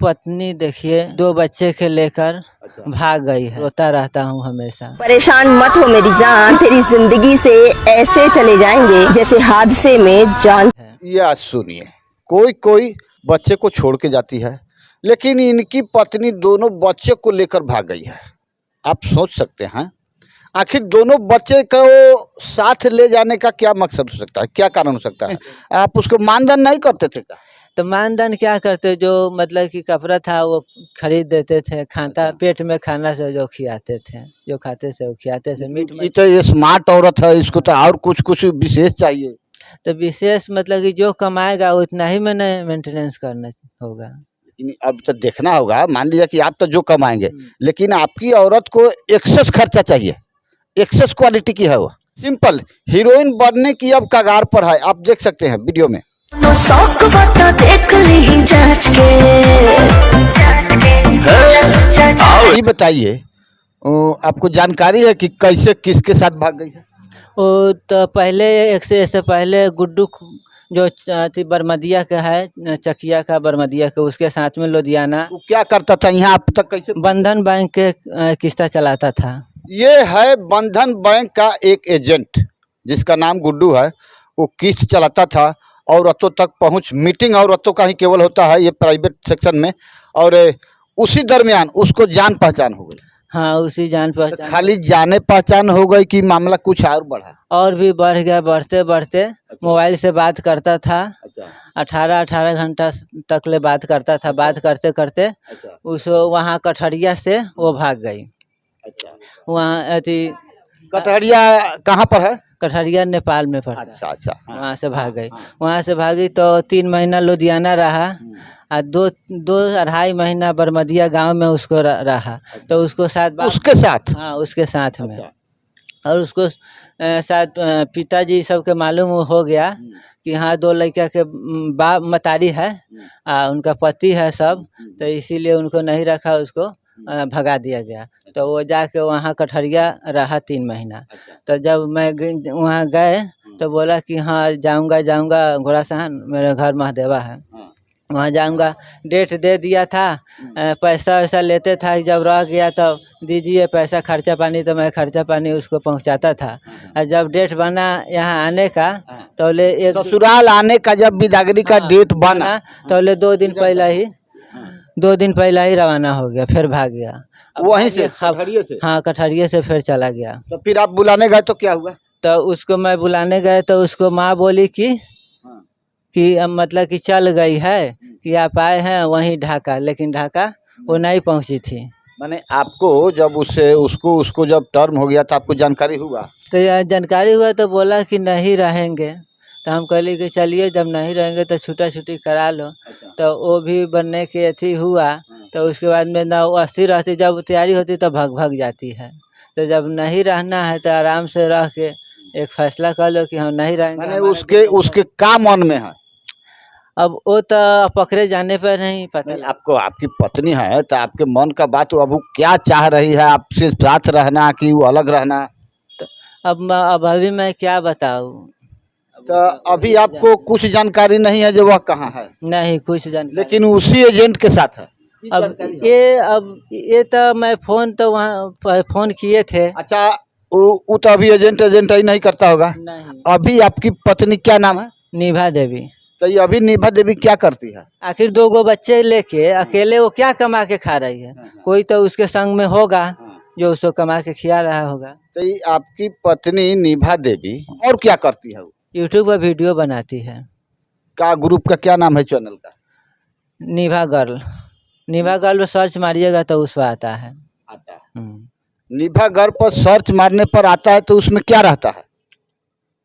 पत्नी देखिए 2 बच्चे के लेकर भाग गई है। रोता रहता हूँ हमेशा। परेशान मत हो मेरी जान, तेरी जिंदगी से ऐसे चले जाएंगे जैसे हादसे में जान। ये आज सुनिए, कोई कोई बच्चे को छोड़ के जाती है, लेकिन इनकी पत्नी दोनों बच्चे को लेकर भाग गई है। आप सोच सकते हैं आखिर दोनों बच्चे को साथ ले जाने का क्या मकसद हो सकता है, क्या कारण हो सकता है? आप उसको मानधन नहीं करते थे क्या? तो मानधन क्या करते, जो मतलब कि कपड़ा था वो खरीद देते थे, खाता पेट में खाना से जो खिलाते थे, जो खाते से वो खिलाते थे। मीट ये तो ये स्मार्ट औरत है, इसको तो और कुछ विशेष चाहिए। तो विशेष मतलब कि जो कमाएगा उतना ही मैंने मेंटेनेंस करना होगा। अब तो देखना होगा, मान लीजिए कि आप तो जो कमाएंगे, लेकिन आपकी औरत को एक्सेस खर्चा चाहिए, एक्सेस क्वालिटी की है वो। सिंपल हीरोइन बनने की अब कगार पर है, आप देख सकते हैं वीडियो में। देख ली जांच के। ये बताइए, आपको जानकारी है कि कैसे किसके साथ भाग गई है? वो तो पहले एक से ऐसे पहले गुड्डू जो बरमदिया का है, चकिया का बरमदिया का, उसके साथ में लुधियाना वो क्या करता था यहाँ आप तक कैसे? बंधन बैंक के किस्ता चलाता था। ये है बंधन बैंक का एक एजेंट जिसका नाम गुड्डू है। वो किस्त चलाता था, औरतों तक पहुंच, मीटिंग औरतों का ही केवल होता है ये प्राइवेट सेक्शन में, और उसी दरमियान उसको जान पहचान हो गई। हाँ, उसी जान पहचान। खाली जाने पहचान हो गई कि मामला कुछ और बढ़ा? और भी बढ़ गया, बढ़ते बढ़ते मोबाइल से बात करता था। 18 घंटा तक ले बात करता था। बात करते करते उस वहाँ कठरिया से वो भाग गई। वहाँ अति कटहरिया कहाँ पर है? कठरिया नेपाल में पड़ता है। अच्छा। वहाँ से भाग गई। वहाँ से भागी तो 3 महीना लुधियाना रहा और 2-2.5 महीना बरमदिया गांव में उसको रहा। तो उसको साथ उसके साथ? हाँ, उसके साथ में। और उसको साथ पिताजी सबके मालूम हो गया कि हाँ 2 लड़का के बाप मतारी है, उनका पति है सब, तो इसीलिए उनको नहीं रखा, उसको भगा दिया गया। तो वो जाके वहाँ कठरिया रहा 3 महीना। तो जब मैं वहाँ गए तो बोला कि हाँ जाऊँगा घोड़ासहन, मेरे घर महादेवा है, वहाँ जाऊँगा। डेट दे दिया था, पैसा वैसा लेते था, जब रह गया तो दीजिए पैसा खर्चा पानी, तो मैं खर्चा पानी उसको पहुँचाता था। और जब डेट बना यहाँ आने का तो ले एक ससुराल आने का जब बिदागरी का डेट बना तो ले 2 दिन पहले ही रवाना हो गया, फिर भाग गया वहीं से, कठहरिया से? हाँ, कठरिया से फिर चला गया। तो फिर आप बुलाने गए तो क्या हुआ? तो उसको मैं बुलाने गए तो उसको माँ बोली कि मतलब कि चल गई है, कि आप आए हैं वहीं ढाका, लेकिन ढाका वो नहीं पहुंची थी। माने आपको जब उसको जब टर्म हो गया तो आपको जानकारी हुआ? तो जानकारी हुआ तो बोला कि नहीं रहेंगे। तो हम कहली कि चलिए जब नहीं रहेंगे तो छुट्टी करा लो। तो वो भी बनने के अथी हुआ। तो उसके बाद में ना वो अस्थिर रहती, जब तैयारी होती तो भाग जाती है। तो जब नहीं रहना है तो आराम से रह के एक फैसला कर लो कि हम नहीं रहेंगे। माने उसके क्या मन में है? अब वो तो पकड़े जाने पर नहीं पता। आपको, आपकी पत्नी है तो आपके मन का बात, अब वो क्या चाह रही है, आपसे साथ रहना कि वो अलग रहना? तो अब अभी मैं क्या बताऊँ? तो अभी आपको कुछ जानकारी नहीं है जो वह कहाँ है? नहीं, कुछ जानकारी। लेकिन उसी एजेंट के साथ है? अब ये तो मैं तो वहाँ फोन किए थे। अच्छा, वो तो अभी एजेंट ही नहीं करता होगा? नहीं। अभी आपकी पत्नी क्या नाम है? निभा देवी। तो ये अभी निभा देवी क्या करती है? आखिर 2 बच्चे लेके अकेले वो क्या कमा के खा रही है? कोई तो उसके संग में होगा जो उसको कमा के खिला रहा होगा। तो ये आपकी पत्नी निभा देवी और क्या करती है? यूट्यूब पर वीडियो बनाती है। का ग्रुप का क्या नाम है चैनल का? निभा गर्ल में सर्च मारिएगा तो उस पर आता है। निभा गर्ल पर सर्च मारने पर आता है, तो उसमें क्या रहता है?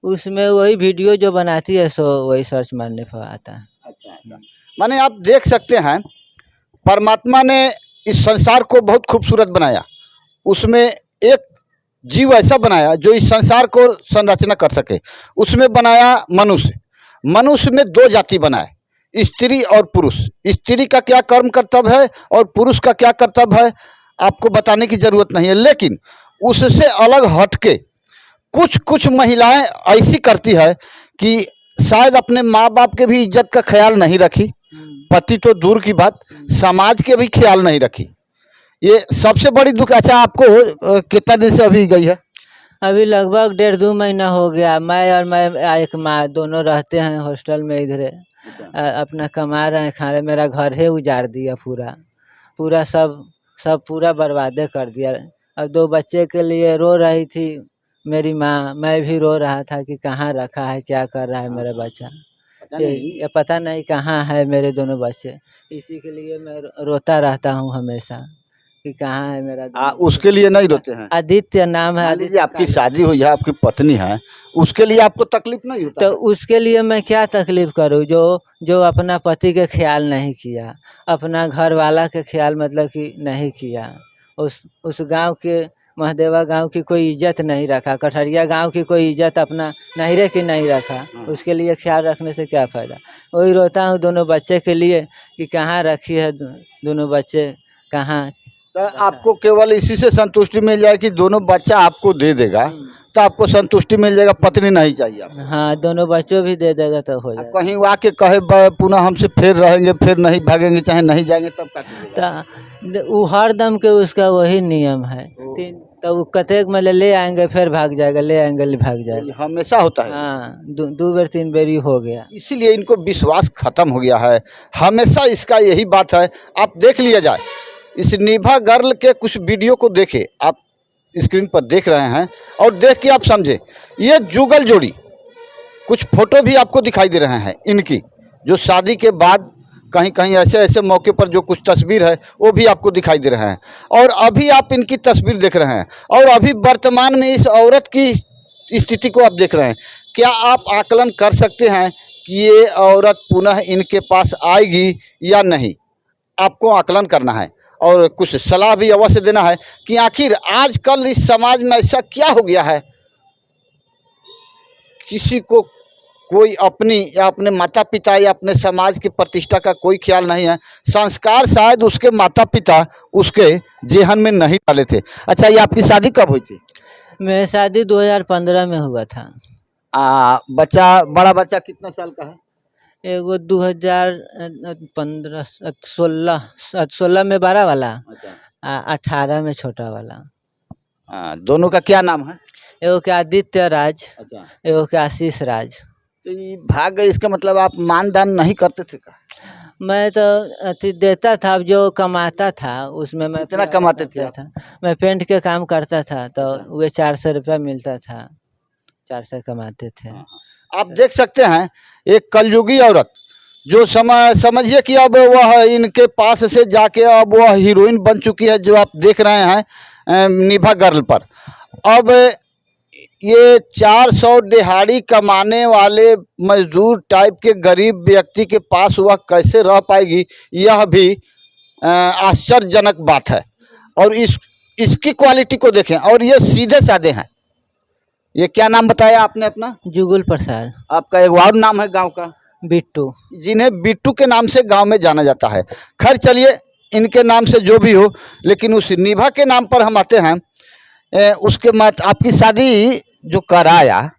उसमें वही वीडियो जो बनाती है सो वही सर्च मारने पर आता है। अच्छा। माने आप देख सकते हैं, परमात्मा ने इस संसार को बहुत खूबसूरत बनाया। उसमें एक जीव ऐसा बनाया जो इस संसार को संरचना कर सके। उसमें बनाया मनुष्य में 2 जाति बनाए, स्त्री और पुरुष। स्त्री का क्या कर्म कर्तव्य है और पुरुष का क्या कर्तव्य है आपको बताने की जरूरत नहीं है। लेकिन उससे अलग हटके कुछ महिलाएं ऐसी करती है कि शायद अपने माँ बाप के भी इज्जत का ख्याल नहीं रखी, पति तो दूर की बात, समाज के भी ख्याल नहीं रखी। ये सबसे बड़ी दुख। अच्छा, आपको कितना दिन से अभी गई है? अभी लगभग 1.5-2 महीना हो गया। मैं और मैं एक माँ दोनों रहते हैं हॉस्टल में इधरे। अपना कमा रहे हैं, खा रहे। मेरा घर ही उजाड़ दिया पूरा पूरा, सब पूरा बर्बादे कर दिया। अब 2 बच्चे के लिए रो रही थी मेरी माँ, मैं भी रो रहा था कि कहाँ रखा है, क्या कर रहा है मेरा बच्चा। ये पता नहीं कहाँ है मेरे दोनों बच्चे। इसी के लिए मैं रोता रहता हूँ हमेशा कि कहाँ है मेरा उसके लिए नहीं रोते हैं? आदित्य नाम है। मान लीजिए आपकी शादी हुई है, आपकी पत्नी है, उसके लिए आपको तकलीफ नहीं होता? तो उसके लिए मैं क्या तकलीफ करूँ, जो अपना पति के ख्याल नहीं किया, अपना घर वाला के ख्याल मतलब कि नहीं किया, उस गांव के महदेवा गांव की कोई इज्जत नहीं रखा, कठरिया गांव की कोई इज्जत अपना नहिरे की नहीं रखा, उसके लिए ख्याल रखने से क्या फ़ायदा। वही रोता हूँ दोनों बच्चे के लिए कि कहाँ रखी है दोनों बच्चे, कहाँ। तो आपको केवल इसी से संतुष्टि मिल जाए कि दोनों बच्चा आपको दे देगा तो आपको संतुष्टि मिल जाएगा, पत्नी नहीं चाहिए आपको? हाँ, दोनों बच्चों भी दे देगा तो हो जाएगा। कहीं आके कहे पुनः हमसे फिर रहेंगे, फिर नहीं भागेंगे, चाहे नहीं जाएंगे, तब काट वो हर दम के उसका वही नियम है। तो वो कतेक में ले आएंगे, फिर भाग जाएगा, ले आएंगे, भाग जाएगा। हमेशा होता है। हाँ, 2 बेर 3 बेरी हो गया। इसीलिए इनको विश्वास खत्म हो गया है। हमेशा इसका यही बात है। आप देख लिया जाए, इस निभा गर्ल के कुछ वीडियो को देखे, आप स्क्रीन पर देख रहे हैं, और देख के आप समझे। ये जुगल जोड़ी, कुछ फोटो भी आपको दिखाई दे रहे हैं इनकी, जो शादी के बाद कहीं कहीं ऐसे ऐसे मौके पर जो कुछ तस्वीर है वो भी आपको दिखाई दे रहे हैं। और अभी आप इनकी तस्वीर देख रहे हैं, और अभी वर्तमान में इस औरत की स्थिति को आप देख रहे हैं। क्या आप आकलन कर सकते हैं कि ये औरत पुनः इनके पास आएगी या नहीं? आपको आकलन करना है और कुछ सलाह भी अवश्य देना है कि आखिर आजकल इस समाज में ऐसा क्या हो गया है, किसी को कोई अपनी या अपने माता पिता या अपने समाज की प्रतिष्ठा का कोई ख्याल नहीं है। संस्कार शायद उसके माता पिता उसके जेहन में नहीं डाले थे। अच्छा, ये आपकी शादी कब हुई थी? मेरी शादी 2015 में हुआ था। बच्चा, बड़ा बच्चा कितना साल का है? एगो 2015 16 में बड़ा वाला, 18 में छोटा वाला। दोनों का क्या नाम है? एगो के आदित्य राज, अच्छा, एगो के आशीष राज। तो ये भाग गए, इसका मतलब आप मानदान नहीं करते थे का? मैं तो अति देता था, अब जो कमाता था उसमें मैं कितना कमाते थे आप? मैं पेंट के काम करता था, तो वह 400 रुपया मिलता था, 400 कमाते थे। आप देख सकते हैं एक कलयुगी औरत, जो समझिए कि अब वह इनके पास से जाके अब वह हीरोइन बन चुकी है, जो आप देख रहे हैं निभा गर्ल पर। अब ये 400 दिहाड़ी कमाने वाले मजदूर टाइप के गरीब व्यक्ति के पास वह कैसे रह पाएगी, यह भी आश्चर्यजनक बात है। और इसकी क्वालिटी को देखें, और ये सीधे साधे हैं। ये क्या नाम बताया आपने अपना? जुगुल प्रसाद। आपका एक और नाम है गांव का? बिट्टू, जिन्हें बिट्टू के नाम से गांव में जाना जाता है। खैर चलिए, इनके नाम से जो भी हो, लेकिन उस निभा के नाम पर हम आते हैं। उसके बाद आपकी शादी जो कराया,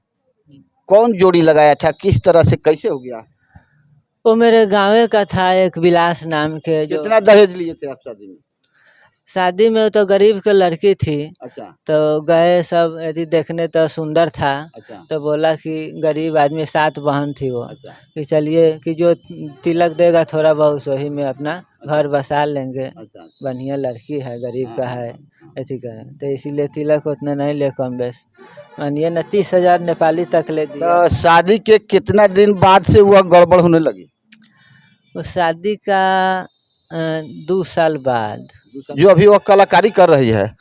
कौन जोड़ी लगाया था, किस तरह से, कैसे हो गया? वो मेरे गाँव का था, एक विलास नाम के। जो कितना दहेज लिए थे आप शादी में? शादी में तो गरीब की लड़की थी। अच्छा, तो गए सब, यदि देखने तो सुंदर था। अच्छा, तो बोला कि गरीब आदमी, 7 बहन थी वो, अच्छा, कि चलिए कि जो तिलक देगा थोड़ा बहुत वही में अपना घर बसा लेंगे। अच्छा, बढ़िया लड़की है, गरीब का है, ऐसी करें। तो इसीलिए तिलक उतना नहीं ले, कम बेस मानिए न 30,000 नेपाली तक ले दिया। तो शादी के कितना दिन बाद से वह गड़बड़ होने लगी? उस शादी का 2 साल बाद। जो अभी वह कलाकारी कर रही है,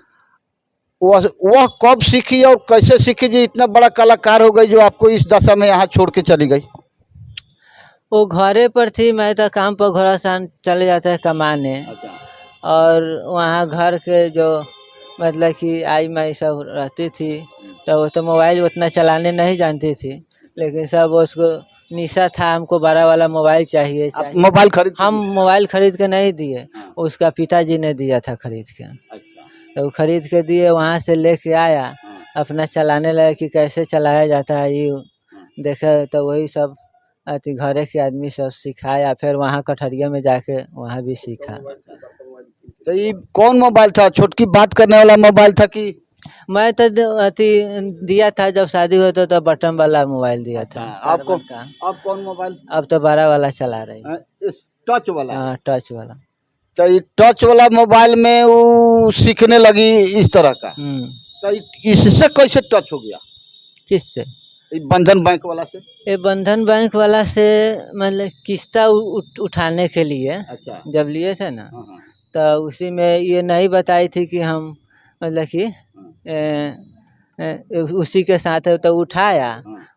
वह कब सीखी और कैसे सीखी जी इतना बड़ा कलाकार हो गई, जो आपको इस दशा में यहाँ छोड़ के चली गई? वो घरे पर थी, मैं तो काम पर घोड़ासान चले जाते हैं कमाने। और वहाँ घर के जो मतलब कि आई माई सब रहती थी, तो वो तो मोबाइल उतना चलाने नहीं जानती थी, लेकिन सब उसको निशा था, हमको बड़ा वाला मोबाइल चाहिए। मोबाइल खरीद? हम मोबाइल खरीद के नहीं दिए, उसका पिताजी ने दिया था खरीद के। तो खरीद के दिए, वहाँ से लेके आया, अपना चलाने लगा कि कैसे चलाया जाता है, ये देखे तो वही सब अति घरे के आदमी सब सिखाया, फिर वहाँ कठरिया में जाके वहाँ भी सीखा। तो ये कौन मोबाइल था? छोटकी बात करने वाला मोबाइल था कि? मैं तो अति दिया था जब शादी हुआ तो बटन वाला मोबाइल दिया था। आपको कार्बन का। अब कौन मोबाइल? अब तो बड़ा वाला चला रही। इस टच वाला? हाँ, टच वाला। तो ये टच वाला मोबाइल में वो सीखने लगी इस तरह का। तो इससे कैसे टच हो गया? किससे? बंधन बैंक वाला से? ये बंधन बैंक वाला से मतलब किस्ता उठाने के लिए। अच्छा। जब लिए थे ना, तो उसी में ये नहीं बताई थी कि हम मतलब कि उसी के साथ है, तो उठाया।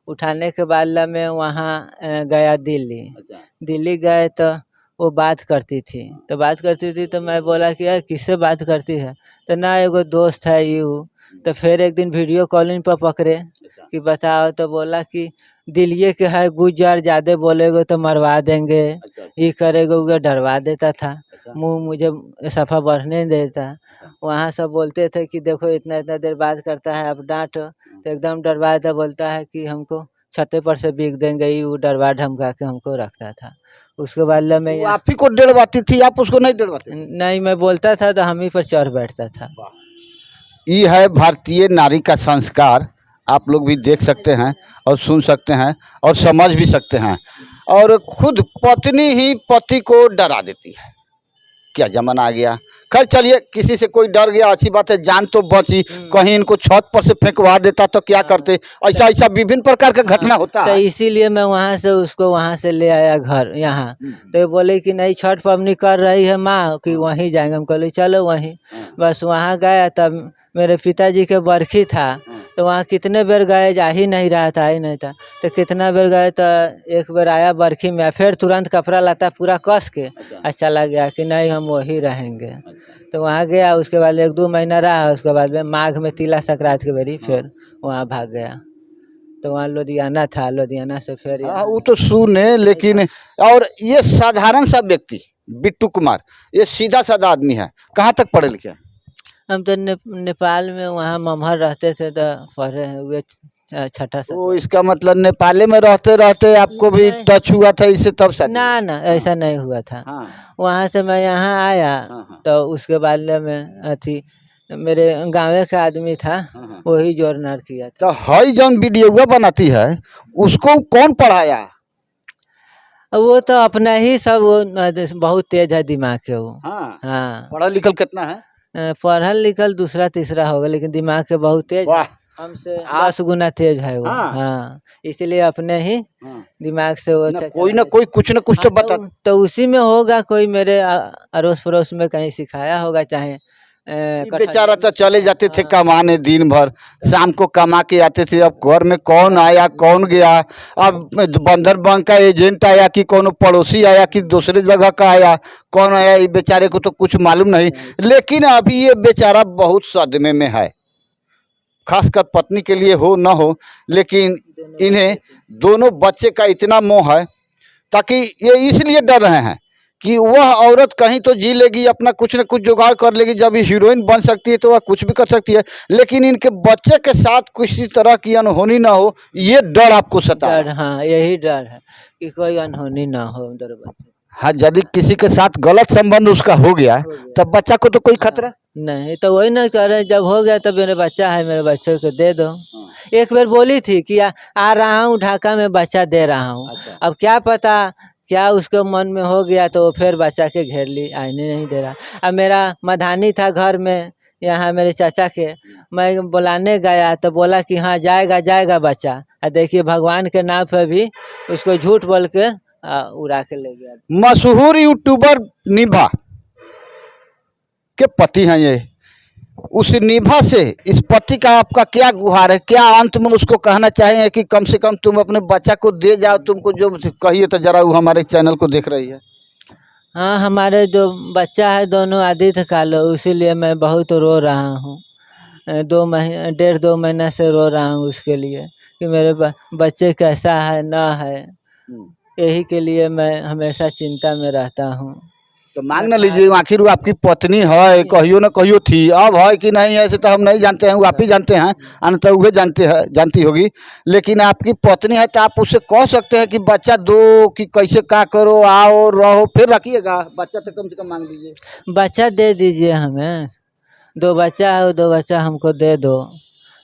उठाने के बाद मैं वहाँ गया दिल्ली। अच्छा। दिल्ली गए तो वो बात करती थी, तो मैं बोला कि यार किससे बात करती है? तो ना एगो दोस्त है यू। तो फिर एक दिन वीडियो कॉलिंग पर पकड़े कि बताओ, तो बोला कि दिल्ली के है, गुजर ज़्यादा बोलेगो तो मरवा देंगे। ये करेगा वो डरवा देता था। मुँह मुझे सफ़ा बढ़ने देता। वहाँ सब बोलते थे कि देखो इतना इतना देर बात करता है, आप डांटो। तो एकदम डरवा देता, बोलता है कि हमको छत्ते पर से बिक देंगे। ये डरवा धमका के हमको रखता था। उसके बाद मैं आप ही को डरवाती थी, आप उसको नहीं डरवाते? नहीं, मैं बोलता था तो हम ही पर चढ़ बैठता था। ये है भारतीय नारी का संस्कार। आप लोग भी देख सकते हैं और सुन सकते हैं और समझ भी सकते हैं। और खुद पत्नी ही पति को डरा देती है। क्या जमाना आ गया। खैर चलिए, किसी से कोई डर गया अच्छी बात है, जान तो बची। कहीं इनको छत पर से फेंकवा देता तो क्या करते? ऐसा ऐसा विभिन्न प्रकार का घटना होता तो है। इसीलिए मैं वहाँ से उसको वहाँ से ले आया घर यहाँ। तो ये बोले कि नहीं छठ पवनी कर रही है माँ, कि वहीं जाएंगे। हम कहले चलो वहीं। बस वहाँ गया, तब मेरे पिताजी के बरखी था। तो वहाँ कितने बेर गए, जा ही नहीं रहा था। तो कितना बेर गए, तो एक बार आया बरखी में, फिर तुरंत कपड़ा लता पूरा कस के चला गया कि नहीं हम वही रहेंगे। तो वहाँ गया, उसके बाद 1-2 महीना रहा। उसके बाद में माघ में तिला संक्रांत के बेरी फिर वहाँ भाग गया। तो वहाँ लुधियाना था, लुधियाना से फिर वो तो सुने, लेकिन और ये साधारण सा व्यक्ति बिट्टू कुमार, ये सीधा साधा आदमी है। कहाँ तक पढ़े लिखे हैं? हम तो नेपाल में वहाँ मम्हर रहते थे, तो पढ़े हुए छठा से। तो इसका मतलब नेपाले में रहते रहते आपको भी टच हुआ था इससे तब शादी? ना ऐसा नहीं हुआ था। वहाँ से मैं यहाँ आया। तो उसके बाद में अथी मेरे गाँव का आदमी था, वही जोरनार किया था। तो हई जौन वीडियो बनाती है उसको कौन पढ़ाया? वो तो अपना ही सब, वो बहुत तेज है दिमाग के वो। हाँ। पढ़ा लिखल कितना है? पढ़ल लिखल दूसरा तीसरा होगा, लेकिन दिमाग के बहुत तेज है। हमसे 10 गुना तेज है वो। हाँ, इसलिए अपने ही दिमाग से वो कोई ना कोई कुछ न कुछ तो बता। तो उसी में होगा, कोई मेरे अड़ोस पड़ोस में कहीं सिखाया होगा। चाहे बेचारा तो चले जाते थे कमाने दिन भर, शाम को कमा के आते थे। अब घर में कौन आया कौन गया, अब बंधन बैंक का एजेंट आया कि कौन पड़ोसी आया कि दूसरे जगह का आया, कौन आया, ये बेचारे को तो कुछ मालूम नहीं। लेकिन अभी ये बेचारा बहुत सदमे में है, खासकर पत्नी के लिए हो न हो, लेकिन इन्हें दोनों बच्चे का इतना मोह है, ताकि ये इसलिए डर रहे हैं कि वह औरत कहीं तो जी लेगी, अपना कुछ न कुछ जुगाड़ कर लेगी। जब ये हीरोइन बन सकती है तो वह कुछ भी कर सकती है, लेकिन इनके बच्चे के साथ किसी तरह की अनहोनी ना हो, ये डर आपको सता है। हाँ, यही डर है कि कोई अनहोनी ना हो उधर बच्चे। हाँ, यदि किसी के साथ गलत संबंध उसका हो गया तब बच्चा को तो कोई खतरा नहीं। तो वही ना कह रहे, जब हो गया तब मेरे बच्चा है, मेरे बच्चे को दे दो। एक बार बोली थी कि आ रहा हूँ ढाका में, बच्चा दे रहा हूँ। अब क्या पता क्या उसके मन में हो गया, तो फिर बच्चा के घेर ली, आने नहीं दे रहा। अब मेरा मधानी था घर में यहाँ मेरे चाचा के, मैं बुलाने गया तो बोला कि हाँ जाएगा बच्चा। देखिए भगवान के नाम पे भी उसको झूठ बोल के उड़ा के ले गया। मशहूर यूट्यूबर निभा के पति हैं ये। उस निभा से इस पति का आपका क्या गुहार है? क्या अंत में उसको कहना चाहेंगे कि कम से कम तुम अपने बच्चा को दे जाओ? तुमको जो कहिए तो जरा वो हमारे चैनल को देख रही है। हाँ, हमारे जो बच्चा है दोनों आदित्य कालो, इसीलिए मैं बहुत रो रहा हूँ। 1.5-2 महीना से रो रहा हूँ उसके लिए कि मेरे बच्चे कैसा है ना है। यही के लिए मैं हमेशा चिंता में रहता हूँ। तो मांग ना लीजिए, आखिर वो आपकी पत्नी है, कहियो ना कहियो थी, अब है कि नहीं ऐसे तो हम नहीं जानते हैं, वो आप ही जानते हैं, अनंत वह जानती होगी। लेकिन आपकी पत्नी है तो आप उससे कह सकते हैं कि बच्चा दो, कि कैसे क्या करो, आओ रहो, फिर रखिएगा। बच्चा तो कम से कम मांग लीजिए। बच्चा दे दीजिए हमें, 2 बच्चा है, वो 2 बच्चा हमको दे दो,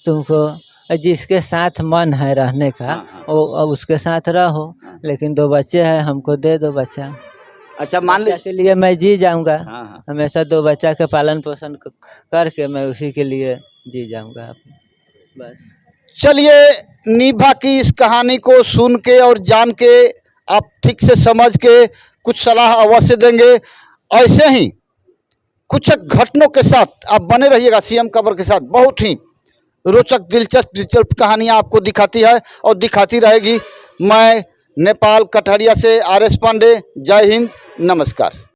तुमको जिसके साथ मन है रहने का वो अब उसके साथ रहो, लेकिन 2 बच्चे हैं, हमको दे दो बच्चा। अच्छा मान बच्चा लीजिए। के लिए मैं जी जाऊंगा, हाँ। हमेशा 2 बच्चा के पालन पोषण करके मैं उसी के लिए जी जाऊंगा बस। चलिए, निभा की इस कहानी को सुन के और जान के आप ठीक से समझ के कुछ सलाह अवश्य देंगे। ऐसे ही कुछ घटनाओं के साथ आप बने रहिएगा सीएम खबर के साथ। बहुत ही रोचक दिलचस्प कहानियां आपको दिखाती है और दिखाती रहेगी। मैं नेपाल कटहरिया से RS पांडे, जय हिंद, नमस्कार।